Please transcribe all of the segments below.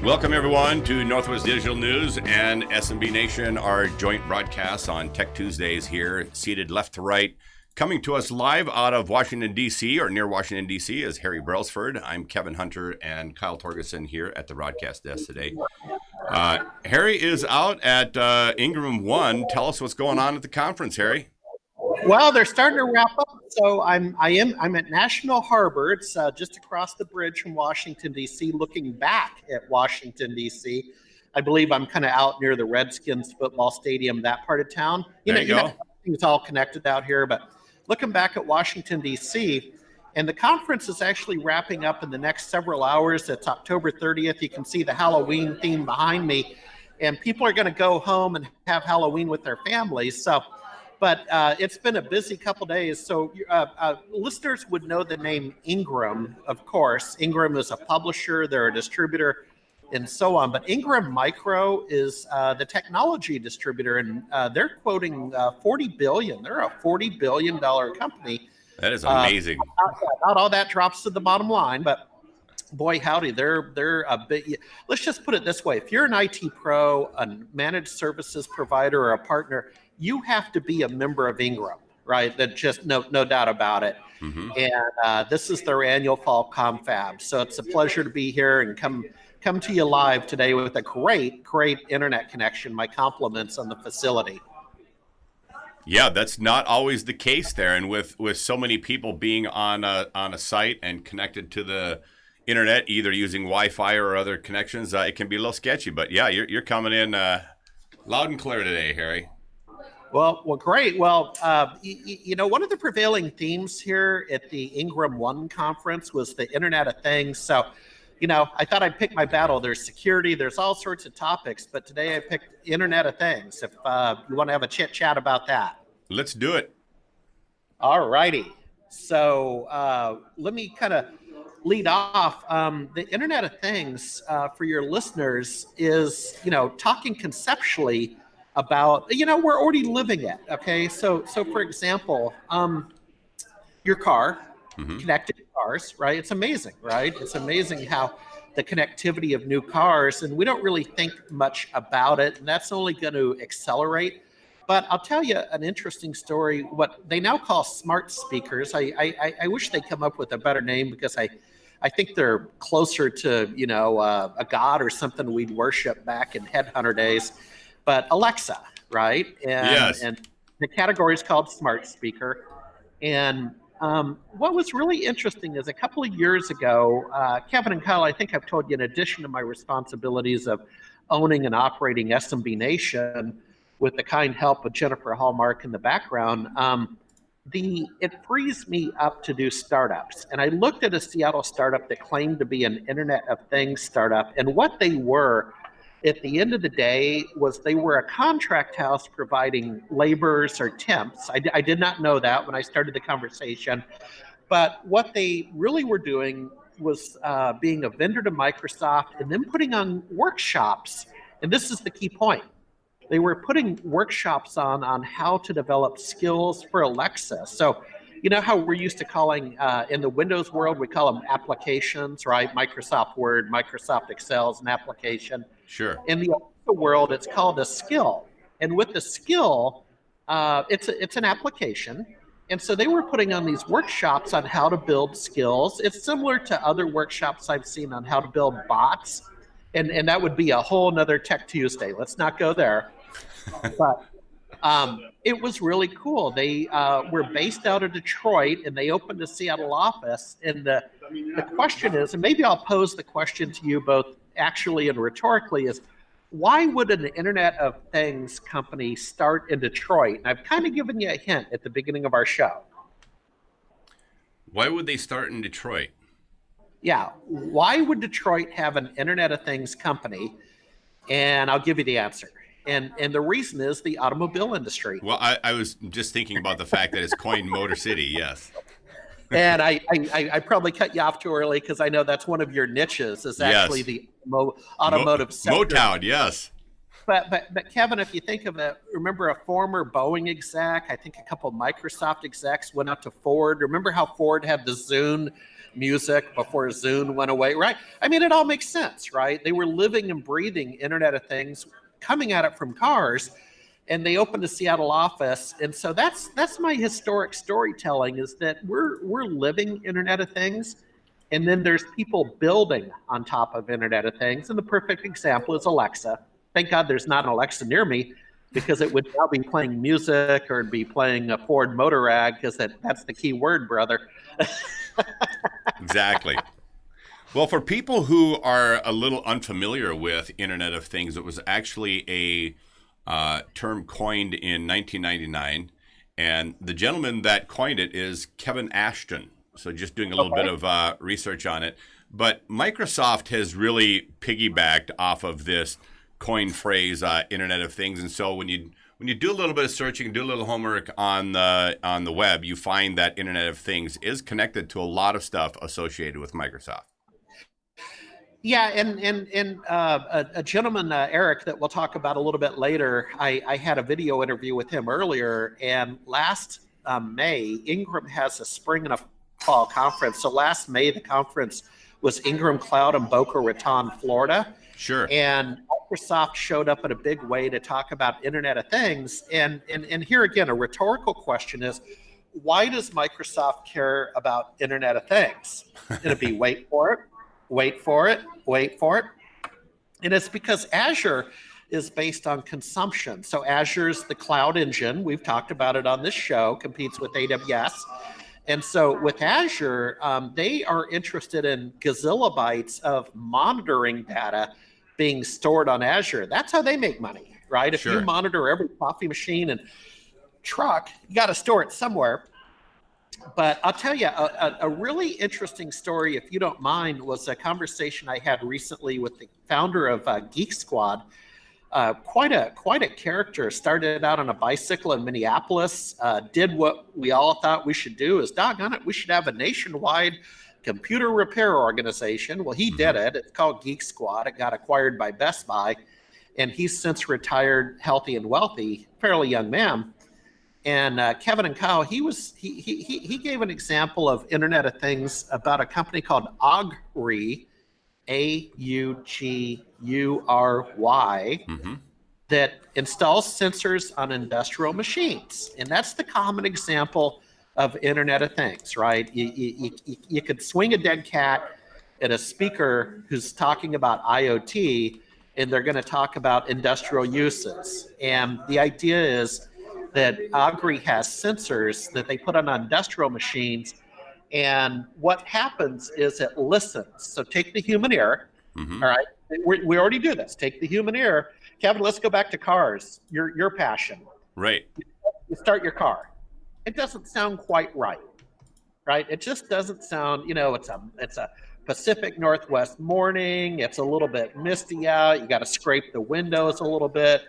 Welcome, everyone, to Northwest Digital News and SMB Nation, our joint broadcast on Tech Tuesdays here, seated left to right. Coming to us live out of Washington, D.C., or near Washington, D.C., is Harry Brelsford. I'm Kevin Hunter and Kyle Torgerson here at the broadcast desk today. Harry is out at Ingram 1. Tell us what's going on at the conference, Harry. Well, they're starting to wrap up. So I'm at National Harbor. It's just across the bridge from Washington, D.C., looking back at Washington, D.C. I believe I'm kind of out near the Redskins football stadium, that part of town. You know, it's all connected out here, but looking back at Washington, D.C., and the conference is actually wrapping up in the next several hours. It's October 30th. You can see the Halloween theme behind me, and people are going to go home and have Halloween with their families. But it's been a busy couple days. So listeners would know the name Ingram, of course. Ingram is a publisher, they're a distributor, and so on. But Ingram Micro is the technology distributor, and they're quoting $40 billion. They're a $40 billion company. That is amazing. Not all that drops to the bottom line, but boy, howdy, they're a bit. Let's just put it this way: if you're an IT pro, a managed services provider, or a partner, you have to be a member of Ingram, right? That just no doubt about it. Mm-hmm. And this is their annual fall confab, so it's a pleasure to be here and come to you live today with a great internet connection. My compliments on the facility. Yeah, that's not always the case there, and with so many people being on a site and connected to the internet, either using Wi-Fi or other connections, it can be a little sketchy. But yeah, you're coming in loud and clear today, Harry. Well, great. Well, you know, one of the prevailing themes here at the Ingram One conference was the Internet of Things. So, you know, I thought I'd pick my battle. There's security, there's all sorts of topics, but today I picked Internet of Things. If you want to have a chit chat about that. Let's do it. All righty. So let me kind of lead off. The Internet of Things for your listeners is, you know, talking conceptually about, you know, we're already living it. Okay. So for example, your car, connected cars, right? It's amazing, right? It's amazing how the connectivity of new cars, and we don't really think much about it. And that's only going to accelerate. But I'll tell you an interesting story, what they now call smart speakers. I wish they'd come up with a better name, because I think they're closer to, you know, a god or something we'd worship back in headhunter days. But Alexa, right? Yes. And the category is called smart speaker. And what was really interesting is a couple of years ago, Kevin and Kyle, I think I've told you, in addition to my responsibilities of owning and operating SMB Nation with the kind help of Jennifer Hallmark in the background, it frees me up to do startups. And I looked at a Seattle startup that claimed to be an Internet of Things startup, and what they were, at the end of the day, was they were a contract house providing laborers or temps. I did not know that when I started the conversation. But what they really were doing was being a vendor to Microsoft and then putting on workshops. And this is the key point. They were putting workshops on how to develop skills for Alexa. So, you know how we're used to calling, in the Windows world, we call them applications, right? Microsoft Word, Microsoft Excel is an application. Sure. In the Alexa world, it's called a skill. And with the skill, it's an application. And so they were putting on these workshops on how to build skills. It's similar to other workshops I've seen on how to build bots. And that would be a whole nother Tech Tuesday. Let's not go there. But it was really cool. They were based out of Detroit, and they opened a Seattle office. And the question is, and maybe I'll pose the question to you both actually and rhetorically, is why would an Internet of Things company start in Detroit? And I've kind of given you a hint at the beginning of our show. Why would they start in Detroit? Yeah. Why would Detroit have an Internet of Things company? And I'll give you the answer. And the reason is the automobile industry. Well, I was just thinking about the fact that it's coined Motor City, yes. And I probably cut you off too early, because I know that's one of your niches, is actually the automotive sector. Motown, yes. But Kevin, if you think of it, remember a former Boeing exec, I think a couple of Microsoft execs went out to Ford. Remember how Ford had the Zune music before Zune went away, right? I mean, it all makes sense, right? They were living and breathing Internet of Things, coming at it from cars, and they opened a Seattle office. And so that's my historic storytelling, is that we're living Internet of Things, and then there's people building on top of Internet of Things. And the perfect example is Alexa. Thank God there's not an Alexa near me, because it would now be playing music or it'd be playing a Ford Motor Rag, because that's the key word, brother. Exactly. Well, for people who are a little unfamiliar with Internet of Things, it was actually a term coined in 1999, and the gentleman that coined it is Kevin Ashton. So just doing a little bit of research on it. But Microsoft has really piggybacked off of this coined phrase, Internet of Things. And so when you do a little bit of searching, do a little homework on the web, you find that Internet of Things is connected to a lot of stuff associated with Microsoft. Yeah, and a gentleman, Eric, that we'll talk about a little bit later, I had a video interview with him earlier, and last May, Ingram has a spring and a fall conference. So last May, the conference was Ingram Cloud in Boca Raton, Florida. Sure. And Microsoft showed up in a big way to talk about Internet of Things. And here again, a rhetorical question is, why does Microsoft care about Internet of Things? It'll be wait for it, wait for it, wait for it. And it's because Azure is based on consumption. So Azure's the cloud engine. We've talked about it on this show, competes with AWS. And so with Azure, they are interested in gazillibytes of monitoring data being stored on Azure. That's how they make money, right? If you monitor every coffee machine and truck, you got to store it somewhere. But I'll tell you, a really interesting story, if you don't mind, was a conversation I had recently with the founder of Geek Squad. Quite a character. Started out on a bicycle in Minneapolis, did what we all thought we should do, is doggone it, we should have a nationwide computer repair organization. Well, he did it. It's called Geek Squad. It got acquired by Best Buy, and he's since retired, healthy and wealthy, fairly young man. And Kevin and Kyle, he gave an example of Internet of Things about a company called Augry, Auggury, that installs sensors on industrial machines. And that's the common example of Internet of Things, right? You could swing a dead cat at a speaker who's talking about IoT, and they're going to talk about industrial uses. And the idea is that Augry has sensors that they put on industrial machines, and what happens is it listens. So take the human ear. All right, we already do this. Take the human ear. Kevin, let's go back to cars. Your passion. Right. You start your car. It doesn't sound quite right. It just doesn't sound. It's a Pacific Northwest morning. It's a little bit misty out. You got to scrape the windows a little bit.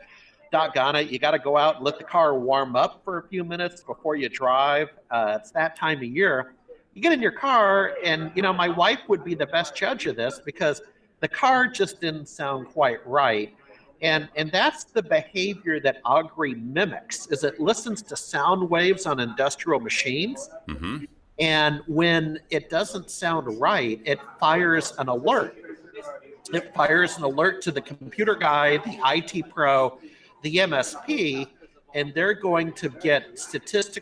Doggone it, you got to go out and let the car warm up for a few minutes before you drive. It's that time of year. You get in your car, and my wife would be the best judge of this, because the car just didn't sound quite right. And that's the behavior that Augry mimics, is it listens to sound waves on industrial machines. And when it doesn't sound right, it fires an alert. It fires an alert to the computer guy, the IT pro, the MSP, and they're going to get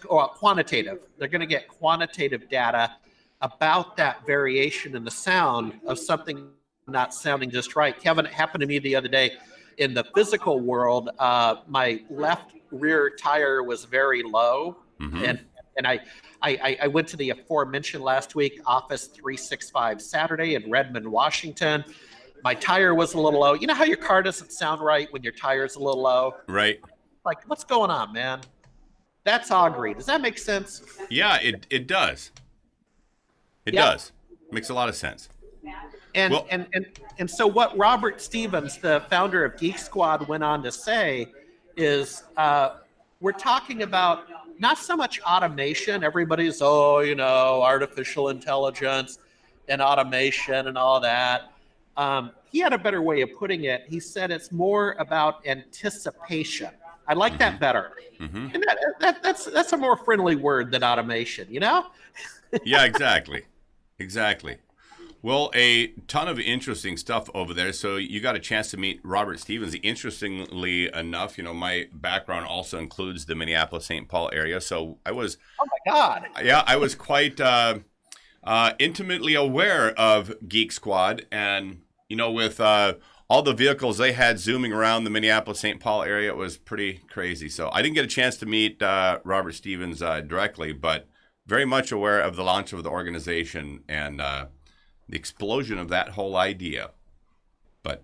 quantitative. They're going to get quantitative data about that variation in the sound of something not sounding just right. Kevin, it happened to me the other day in the physical world. My left rear tire was very low, and I went to the aforementioned last week Office 365 Saturday in Redmond, Washington. My tire was a little low. You know how your car doesn't sound right when your tire's a little low? Right. Like, what's going on, man? That's Augry. Does that make sense? Yeah, it does. It does. Makes a lot of sense. And so what Robert Stevens, the founder of Geek Squad, went on to say is we're talking about not so much automation. Everybody's, artificial intelligence and automation and all that. He had a better way of putting it. He said it's more about anticipation. I like that better. And that's a more friendly word than automation, Yeah, exactly. Exactly. Well, a ton of interesting stuff over there. So you got a chance to meet Robert Stevens. Interestingly enough, my background also includes the Minneapolis St. Paul area. So Oh my God. I was quite intimately aware of Geek Squad, and with all the vehicles they had zooming around the Minneapolis St. Paul area, it was pretty crazy. So I didn't get a chance to meet Robert Stevens directly, but very much aware of the launch of the organization and the explosion of that whole idea. But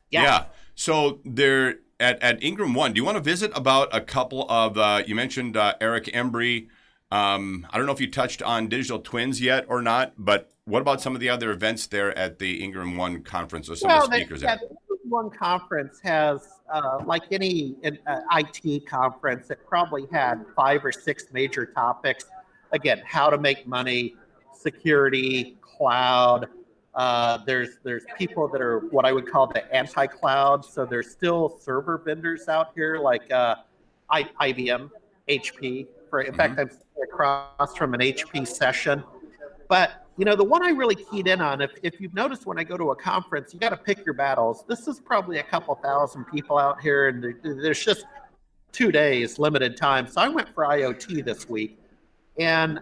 yeah, so there at Ingram One, do you want to visit about a couple of? You mentioned Eric Embry. I don't know if you touched on digital twins yet or not, but what about some of the other events there at the Ingram One conference or some of the speakers there? The Ingram One conference has, like any IT conference, it probably had 5 or 6 major topics. Again, how to make money, security, cloud. There's people that are what I would call the anti-cloud. So there's still server vendors out here like IBM, HP. In fact, I'm sitting across from an HP session. But the one I really keyed in on, if you've noticed when I go to a conference, you got to pick your battles. This is probably a couple thousand people out here, and there's just 2 days, limited time. So I went for IoT this week. And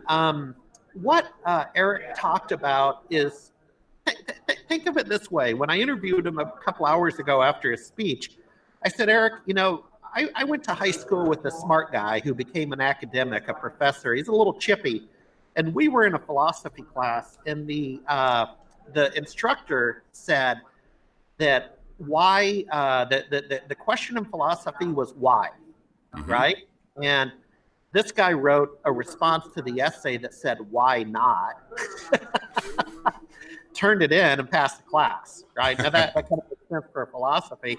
what Eric talked about is, think of it this way. When I interviewed him a couple hours ago after his speech, I said, Eric, I went to high school with a smart guy who became an academic, a professor. He's a little chippy. And we were in a philosophy class, and the instructor said that why, the question in philosophy was why, right? And this guy wrote a response to the essay that said, why not? Turned it in and passed the class, right? Now that kind of makes sense for philosophy.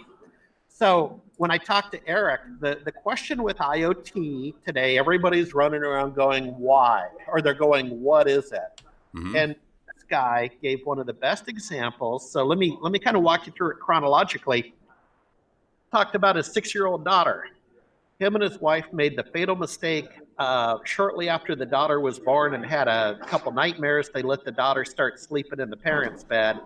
So when I talked to Eric, the question with IoT today, everybody's running around going, why? Or they're going, what is it? And this guy gave one of the best examples. So let me kind of walk you through it chronologically. Talked about his 6-year-old daughter. Him and his wife made the fatal mistake shortly after the daughter was born and had a couple nightmares. They let the daughter start sleeping in the parents' bed.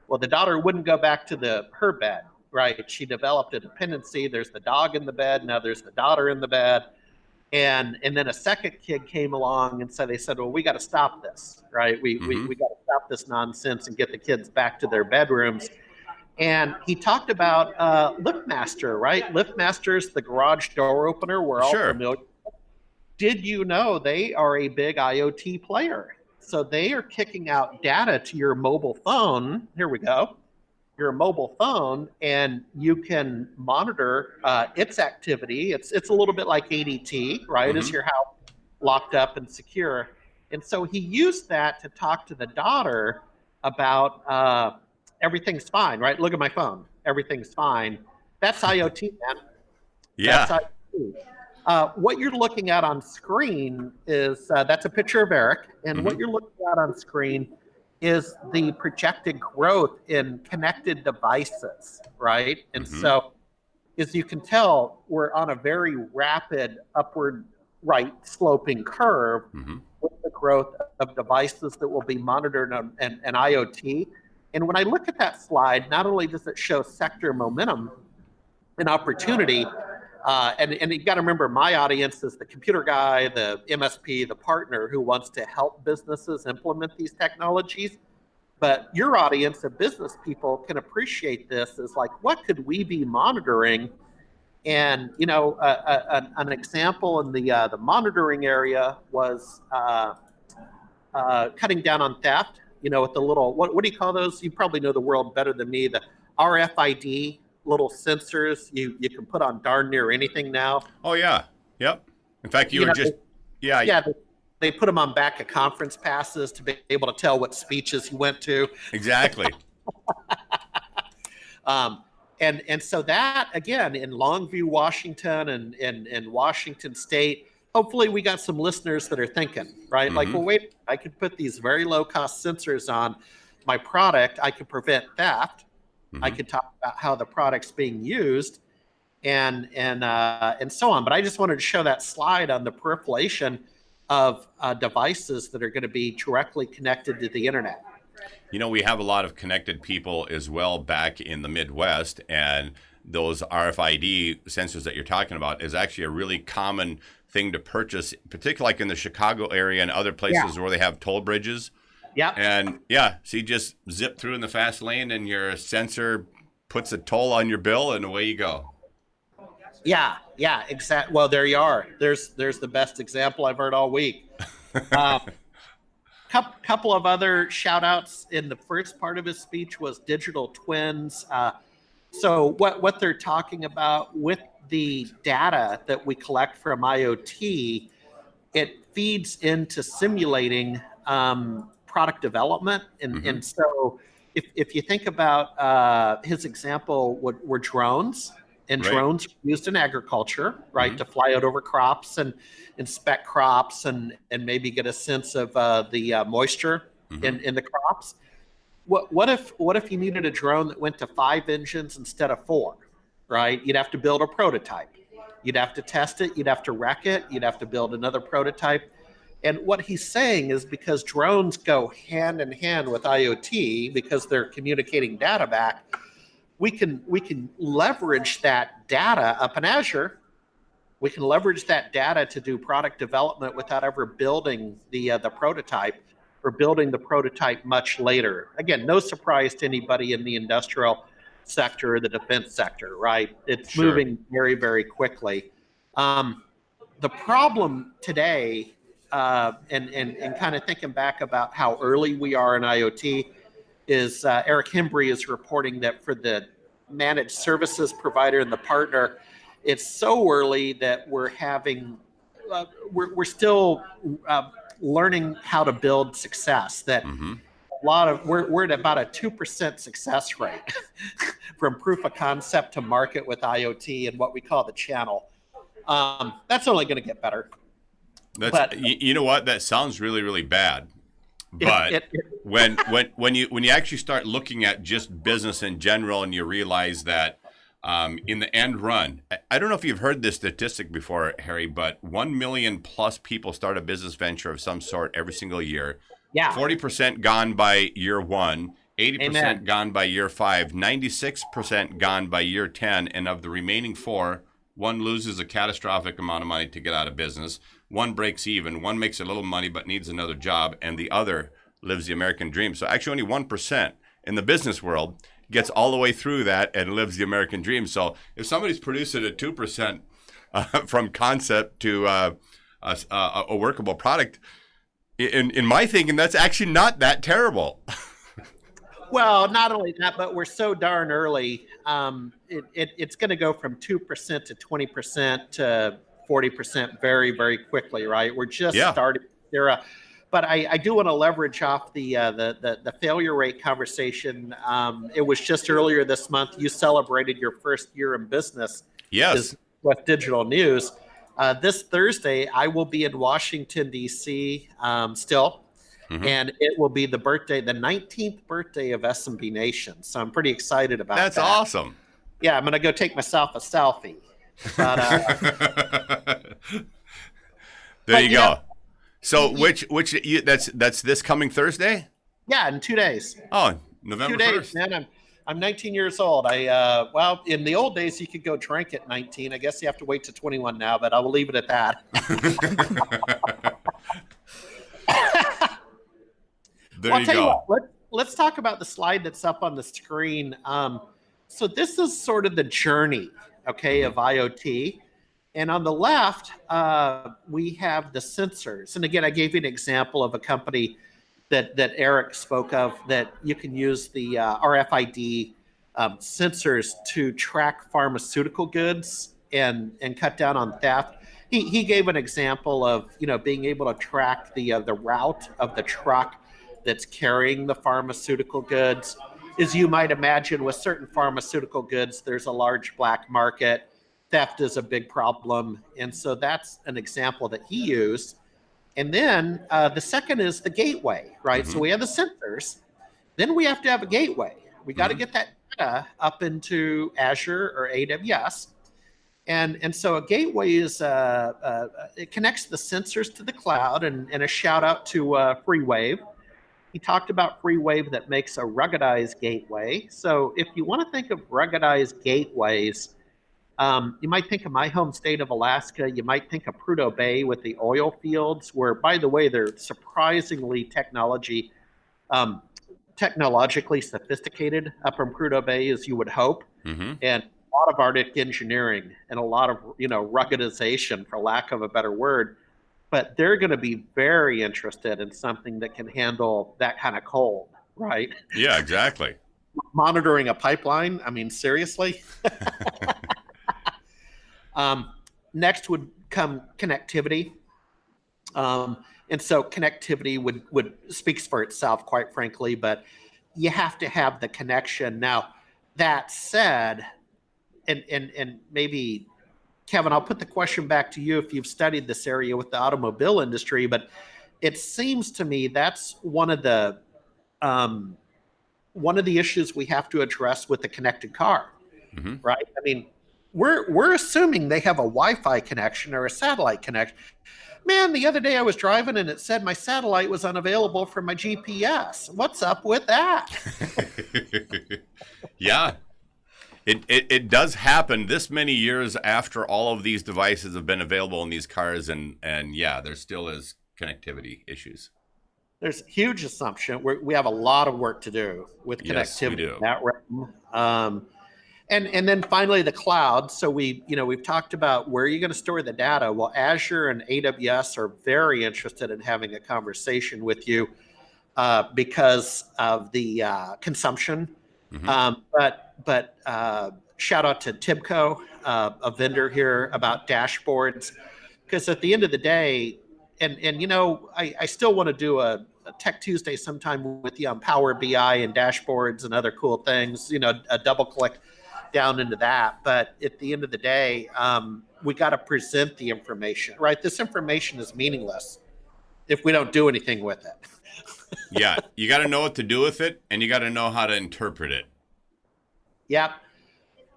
Well, the daughter wouldn't go back to her bed, right? She developed a dependency. There's the dog in the bed. Now there's the daughter in the bed. And then a second kid came along, and so they said, well, we got to stop this, right? We got to stop this nonsense and get the kids back to their bedrooms. And he talked about LiftMaster, right? LiftMaster's the garage door opener. We're all familiar. Did you know they are a big IoT player? So they are kicking out data to your mobile phone. Here we go. Your mobile phone, and you can monitor its activity. It's a little bit like ADT, right? Is your house locked up and secure? And so he used that to talk to the daughter about everything's fine, right? Look at my phone. Everything's fine. That's IoT, man. Yeah. That's IoT. What you're looking at on screen is that's a picture of Eric, and what you're looking at on screen is the projected growth in connected devices, right? And so, as you can tell, we're on a very rapid upward right sloping curve with the growth of devices that will be monitored and IoT. And when I look at that slide, not only does it show sector momentum and opportunity, and you got to remember, my audience is the computer guy, the MSP, the partner who wants to help businesses implement these technologies. But your audience of business people can appreciate this as like, what could we be monitoring? And an example in the monitoring area was cutting down on theft. With the little what do you call those? You probably know the world better than me. The RFID little sensors you can put on darn near anything now. Oh yeah, yep. In fact, they put them on back of conference passes to be able to tell what speeches you went to. Exactly. And so that, again, in Longview, Washington, and Washington State, hopefully we got some listeners that are thinking, right? Like, well, wait, I could put these very low-cost sensors on my product. I could prevent theft. I could talk about how the product's being used, and so on. But I just wanted to show that slide on the proliferation. of devices that are going to be directly connected to the internet. We have a lot of connected people as well back in the Midwest, and those RFID sensors that you're talking about is actually a really common thing to purchase, particularly like in the Chicago area and other places where they have toll bridges. Yeah. And so you just zip through in the fast lane and your sensor puts a toll on your bill and away you go. Yeah, exactly. Well, there you are. There's the best example I've heard all week. Couple of other shout outs in the first part of his speech was digital twins. So what they're talking about with the data that we collect from IoT, it feeds into simulating product development. And so if you think about his example were drones, and drones are used in agriculture, right, to fly out over crops and inspect crops and maybe get a sense of the moisture in the crops. What if you needed a drone that went to 5 engines instead of 4, right? You'd have to build a prototype. You'd have to test it. You'd have to wreck it. You'd have to build another prototype. And what he's saying is because drones go hand in hand with IoT because they're communicating data back, we can leverage that data up in Azure. We can leverage that data to do product development without ever building the prototype, or building the prototype much later. Again, no surprise to anybody in the industrial sector or the defense sector, right? It's moving very, very quickly. The problem today, and kind of thinking back about how early we are in IoT, is Eric Hembry is reporting that for the managed services provider and the partner, it's so early that we're having, we're still learning how to build success. That a lot of we're at about a 2% success rate from proof of concept to market with IoT and what we call the channel. That's only going to get better. You know what? That sounds really, really bad. But when you actually start looking at just business in general, and you realize that in the end run, I don't know if you've heard this statistic before, Harry, but 1 million plus people start a business venture of some sort every single year. Yeah. 40% gone by year 1, 80% Amen. gone by year 5, 96% gone by year 10, and of the remaining 4, one loses a catastrophic amount of money to get out of business. One breaks even. One makes a little money but needs another job, and the other lives the American dream. So actually only 1% in the business world gets all the way through that and lives the American dream. So if somebody's producing a 2% from concept to a workable product, in my thinking, that's actually not that terrible. Well, not only that, but we're so darn early. It's going to go from 2% to 20% to 40% very, very quickly, right? We're just starting era. But I do want to leverage off the failure rate conversation. It was just earlier this month. You celebrated your first year in business. Yes. With Digital News. This Thursday, I will be in Washington, D.C. Still. And it will be the 19th birthday of SMB Nation. So I'm pretty excited about that. That's awesome. Yeah, I'm going to go take myself a selfie. But, there you go. So that's this coming Thursday? Yeah, in 2 days. Oh, November 2 1st. days, man. I'm 19 years old. Well, in the old days, you could go drink at 19. I guess you have to wait to 21 now, but I will leave it at that. There you go. Let's talk about the slide that's up on the screen. So this is sort of the journey, of IoT. And on the left, we have the sensors. And again, I gave you an example of a company that Eric spoke of, that you can use the RFID sensors to track pharmaceutical goods and cut down on theft. He gave an example of being able to track the route of the truck that's carrying the pharmaceutical goods. As you might imagine, with certain pharmaceutical goods, there's a large black market. Theft is a big problem. And so that's an example that he used. And then the second is the gateway, right? So we have the sensors. Then we have to have a gateway. We got to get that data up into Azure or AWS. And so a gateway is it connects the sensors to the cloud, and a shout out to FreeWave. He talked about FreeWave that makes a ruggedized gateway. So if you want to think of ruggedized gateways, you might think of my home state of Alaska. You might think of Prudhoe Bay with the oil fields, where, by the way, they're surprisingly technologically sophisticated up in Prudhoe Bay, as you would hope, and a lot of Arctic engineering and a lot of ruggedization, for lack of a better word. But they're going to be very interested in something that can handle that kind of cold, right? Yeah, exactly. Monitoring a pipeline. I mean, seriously. Next would come connectivity. And so connectivity would speaks for itself, quite frankly, but you have to have the connection. Now, that said, and maybe, Kevin, I'll put the question back to you if you've studied this area with the automobile industry, but it seems to me that's one of the issues we have to address with the connected car, right? I mean, we're assuming they have a Wi-Fi connection or a satellite connection. Man, the other day I was driving and it said my satellite was unavailable for my GPS. What's up with that? Yeah. It does happen this many years after all of these devices have been available in these cars, and yeah, there still is connectivity issues. There's huge assumption. We have a lot of work to do with connectivity. Yes, we do. In that realm. And then finally the cloud. So we've talked about where you're going to store the data. Well, Azure and AWS are very interested in having a conversation with you because of the consumption. But shout out to Tibco, a vendor here, about dashboards, because at the end of the day, and I still want to do a Tech Tuesday sometime with you on Power BI and dashboards and other cool things. A double click down into that. But at the end of the day, we got to present the information, right? This information is meaningless if we don't do anything with it. Yeah, you got to know what to do with it, and you got to know how to interpret it. Yep.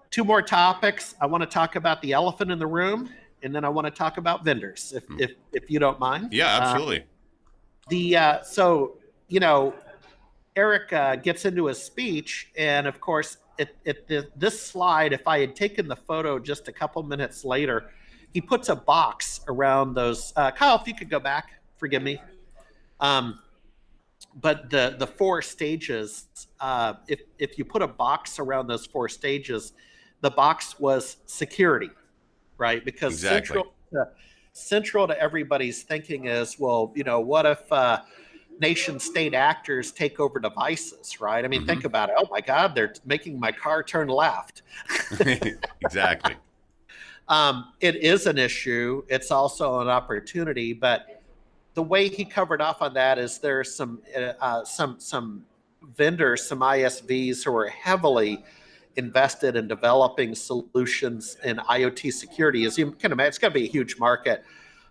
Two more topics. I want to talk about the elephant in the room, and then I want to talk about vendors, if you don't mind. Yeah, absolutely. Eric gets into his speech, and of course, this slide, if I had taken the photo just a couple minutes later, he puts a box around those. Kyle, if you could go back, forgive me. But the four stages, if you put a box around those four stages, the box was security, right? Because exactly. central to everybody's thinking is, well, what if nation state actors take over devices, right? I mean, think about it. Oh my God, they're making my car turn left. Exactly. It is an issue. It's also an opportunity, but the way he covered off on that is there's some vendors, some ISVs who are heavily invested in developing solutions in IoT security. As you can imagine, it's going to be a huge market.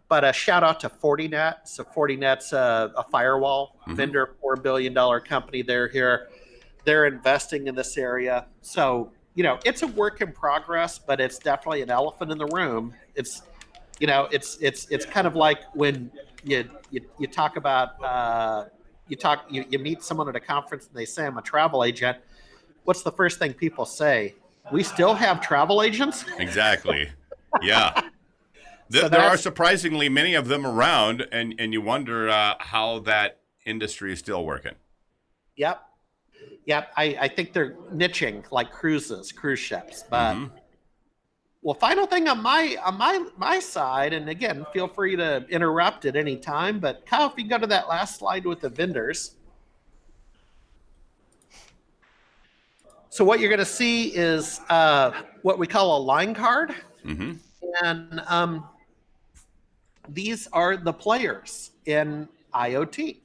But a shout out to Fortinet. So Fortinet's a firewall vendor, $4 billion company. They're here. They're investing in this area. So, it's a work in progress, but it's definitely an elephant in the room. It's kind of like when you talk about you meet someone at a conference and they say, I'm a travel agent. What's the first thing people say? We still have travel agents? Exactly. Yeah. There are surprisingly many of them around, and you wonder how that industry is still working. Yep. I think they're niching like cruise ships. But well, final thing on my side, and again, feel free to interrupt at any time. But Kyle, if you go to that last slide with the vendors. So what you're going to see is what we call a line card, and these are the players in IoT,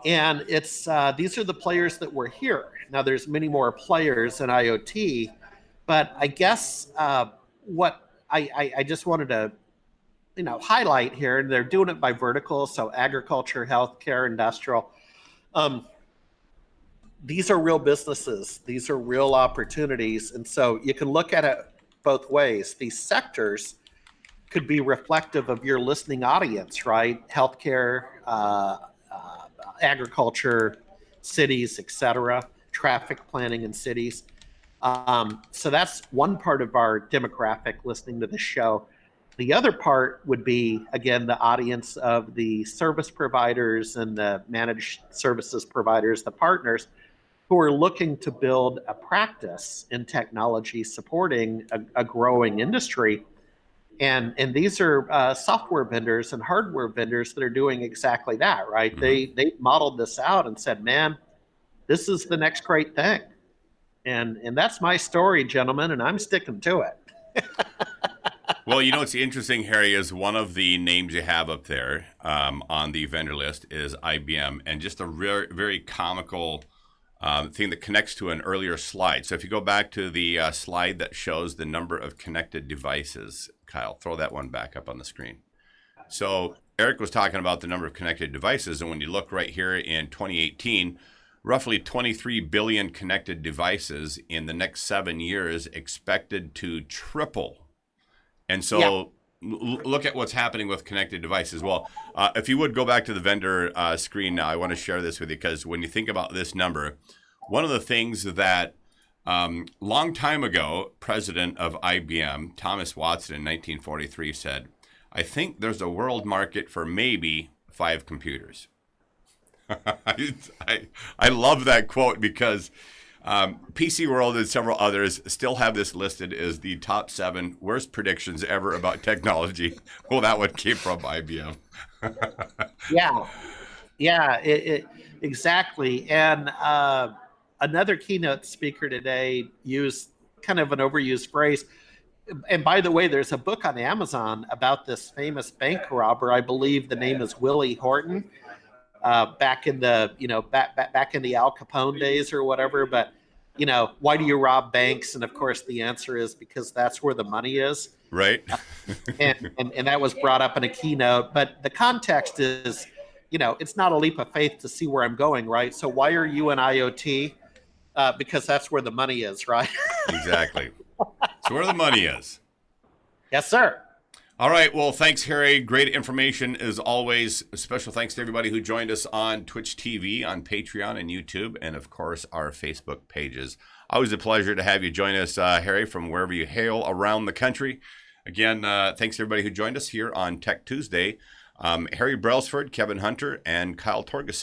and it's these are the players that were here. Now there's many more players in IoT, but I guess what I just wanted to highlight here, and they're doing it by vertical, so agriculture, healthcare, industrial. These are real businesses. These are real opportunities. And so you can look at it both ways. These sectors could be reflective of your listening audience, right? Healthcare, agriculture, cities, etc., traffic planning in cities. So that's one part of our demographic listening to the show. The other part would be, again, the audience of the service providers and the managed services providers, the partners who are looking to build a practice in technology supporting a growing industry. And these are software vendors and hardware vendors that are doing exactly that, right? Mm-hmm. They modeled this out and said, man, this is the next great thing. And that's my story, gentlemen, and I'm sticking to it. Well, you know what's interesting, Harry, is one of the names you have up there on the vendor list is IBM, and just a very, very comical thing that connects to an earlier slide. So if you go back to the slide that shows the number of connected devices, Kyle, throw that one back up on the screen. So Eric was talking about the number of connected devices, and when you look right here in 2018, roughly 23 billion connected devices in the next 7 years expected to triple. And so Yeah. look at what's happening with connected devices. Well, if you would go back to the vendor screen now, I want to share this with you because when you think about this number, one of the things that long time ago, president of IBM, Thomas Watson in 1943 said, I think there's a world market for maybe 5 computers. I love that quote because PC World and several others still have this listed as the top 7 worst predictions ever about technology. Well, that one came from IBM. Yeah. Yeah, exactly. And another keynote speaker today used kind of an overused phrase. And by the way, there's a book on Amazon about this famous bank robber. I believe the name is Willie Horton. Back in the back in the Al Capone days or whatever. But why do you rob banks? And of course, the answer is because that's where the money is. Right. And that was brought up in a keynote. But the context is, it's not a leap of faith to see where I'm going, right? So why are you in IoT? Because that's where the money is, right? Exactly. It's where the money is. Yes, sir. All right. Well, thanks, Harry. Great information as always. A special thanks to everybody who joined us on Twitch TV, on Patreon and YouTube, and of course, our Facebook pages. Always a pleasure to have you join us, Harry, from wherever you hail around the country. Again, thanks to everybody who joined us here on Tech Tuesday. Harry Brelsford, Kevin Hunter, and Kyle Torgerson.